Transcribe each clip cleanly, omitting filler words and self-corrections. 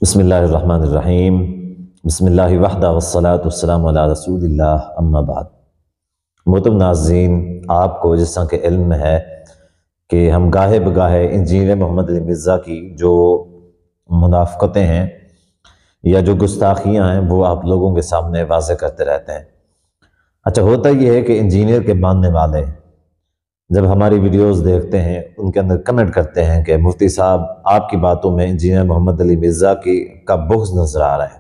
بسم اللہ الرحمن الرحیم بسم اللہ وحدہ والصلاة والسلام علی رسول اللہ اما بعد۔ محترم ناظرین، آپ کو جس طرح کے علم میں ہے کہ ہم گاہے بگاہے انجینئر محمد علی مرزا کی جو منافقتیں ہیں یا جو گستاخیاں ہیں وہ آپ لوگوں کے سامنے واضح کرتے رہتے ہیں۔ اچھا، ہوتا یہ ہے کہ انجینئر کے ماننے والے جب ہماری ویڈیوز دیکھتے ہیں ان کے اندر کمنٹ کرتے ہیں کہ مفتی صاحب آپ کی باتوں میں انجینئر محمد علی مرزا کا بغض نظر آ رہا ہے،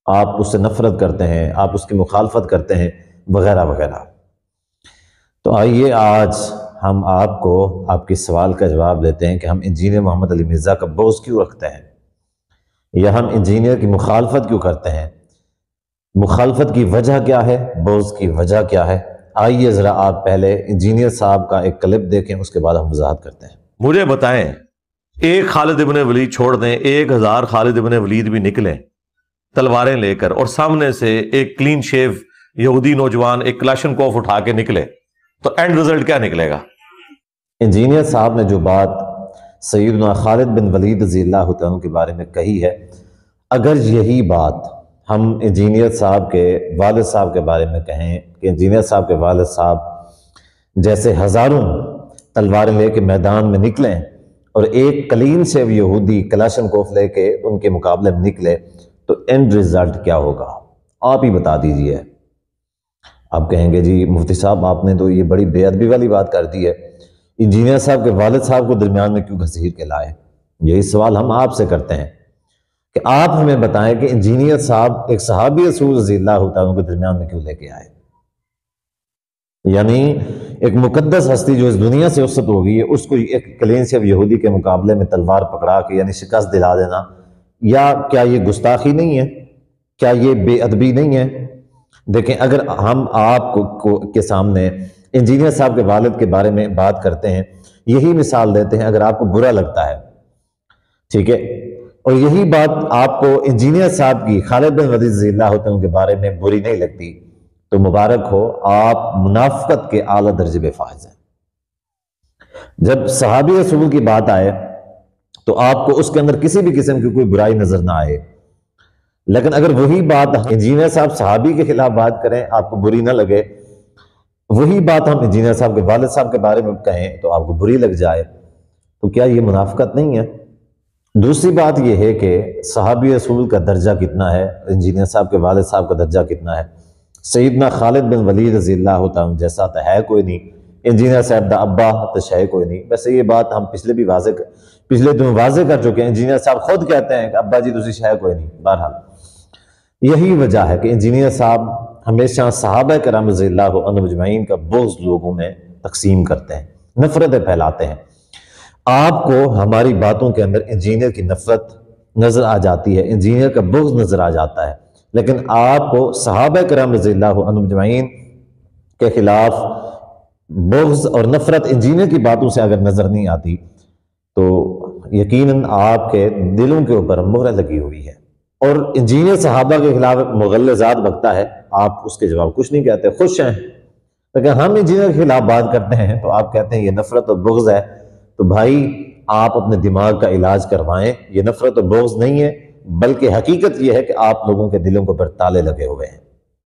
آپ اس سے نفرت کرتے ہیں، آپ اس کی مخالفت کرتے ہیں وغیرہ وغیرہ۔ تو آئیے آج ہم آپ کو آپ کے سوال کا جواب دیتے ہیں کہ ہم انجینئر محمد علی مرزا کا بغض کیوں رکھتے ہیں یا ہم انجینئر کی مخالفت کیوں کرتے ہیں، مخالفت کی وجہ کیا ہے، بغض کی وجہ کیا ہے۔ آئیے ذرا آپ پہلے انجینئر صاحب کا ایک کلپ دیکھیں، اس کے بعد ہم وضاحت کرتے ہیں۔ مجھے بتائیں، ایک خالد ابن ولید چھوڑ دیں، 1000 خالد ابن ولید بھی نکلیں تلواریں لے کر، اور سامنے سے ایک کلین شیو یہودی نوجوان ایک کلاشنکوف اٹھا کے نکلے، تو اینڈ رزلٹ کیا نکلے گا؟ انجینئر صاحب نے جو بات سیدنا خالد بن ولید رضی اللہ عنہ کے بارے میں کہی ہے، اگر یہی بات ہم انجینئر صاحب کے والد صاحب کے بارے میں کہیں کہ انجینئر صاحب کے والد صاحب جیسے ہزاروں تلواریں لے کے میدان میں نکلیں اور ایک کلین سے یہودی کلاشنکوف لے کے ان کے مقابلے میں نکلے، تو اینڈ ریزلٹ کیا ہوگا؟ آپ ہی بتا دیجئے۔ آپ کہیں گے جی مفتی صاحب آپ نے تو یہ بڑی بے ادبی والی بات کر دی ہے، انجینئر صاحب کے والد صاحب کو درمیان میں کیوں گھسیٹ کے لائے؟ یہی سوال ہم آپ سے کرتے ہیں کہ آپ ہمیں بتائیں کہ انجینئر صاحب ایک صحابی رسول رضی اللہ عنہ کے درمیان میں کیوں لے کے آئے؟ یعنی ایک مقدس ہستی جو اس دنیا سے رخصت ہو گئی ہے، اس کو ایک کلین سے یہودی کے مقابلے میں تلوار پکڑا کے یعنی شکست دلا دینا، یا کیا یہ گستاخی نہیں ہے؟ کیا یہ بے ادبی نہیں ہے؟ دیکھیں، اگر ہم آپ کے سامنے انجینئر صاحب کے والد کے بارے میں بات کرتے ہیں، یہی مثال دیتے ہیں، اگر آپ کو برا لگتا ہے، ٹھیک ہے، اور یہی بات آپ کو انجینئر صاحب کی خالد بن ولید رضی اللہ عنہ کے بارے میں بری نہیں لگتی، تو مبارک ہو، آپ منافقت کے اعلیٰ درجے پہ فائز ہیں۔ جب صحابی رسول کی بات آئے تو آپ کو اس کے اندر کسی بھی قسم کی کوئی برائی نظر نہ آئے، لیکن اگر وہی بات انجینئر صاحب صحابی کے خلاف بات کریں، آپ کو بری نہ لگے، وہی بات ہم انجینئر صاحب کے والد صاحب کے بارے میں کہیں تو آپ کو بری لگ جائے، تو کیا یہ منافقت نہیں ہے؟ دوسری بات یہ ہے کہ صحابی رسول کا درجہ کتنا ہے، انجینئر صاحب کے والد صاحب کا درجہ کتنا ہے؟ سیدنا خالد بن ولید رضی اللہ عنہ جیسا تو ہے کوئی نہیں، انجینئر صاحب دا ابا تو ہے کوئی نہیں۔ ویسے یہ بات ہم پچھلے دن واضح کر چکے ہیں، انجینئر صاحب خود کہتے ہیں کہ ابا جی تسی ہے کوئی نہیں۔ بہرحال یہی وجہ ہے کہ انجینئر صاحب ہمیشہ صحابہ کرام رضی اللہ عنہ مجمعین کا بغض لوگوں میں تقسیم کرتے ہیں، نفرتیں پھیلاتے ہیں۔ آپ کو ہماری باتوں کے اندر انجینئر کی نفرت نظر آ جاتی ہے، انجینئر کا بغض نظر آ جاتا ہے، لیکن آپ کو صحابہ کرام رضی اللہ عنہ مجمعین کے خلاف بغض اور نفرت انجینئر کی باتوں سے اگر نظر نہیں آتی تو یقیناً آپ کے دلوں کے اوپر مہر لگی ہوئی ہے۔ اور انجینئر صحابہ کے خلاف مغلظات بکتا ہے، آپ اس کے جواب کچھ نہیں کہتے، خوش ہیں، لیکن ہم انجینئر کے خلاف بات کرتے ہیں تو آپ کہتے ہیں یہ نفرت اور بغض ہے۔ تو بھائی آپ اپنے دماغ کا علاج کروائیں، یہ نفرت اور بغض نہیں ہے، بلکہ حقیقت یہ ہے کہ آپ لوگوں کے دلوں کے اوپر تالے لگے ہوئے ہیں۔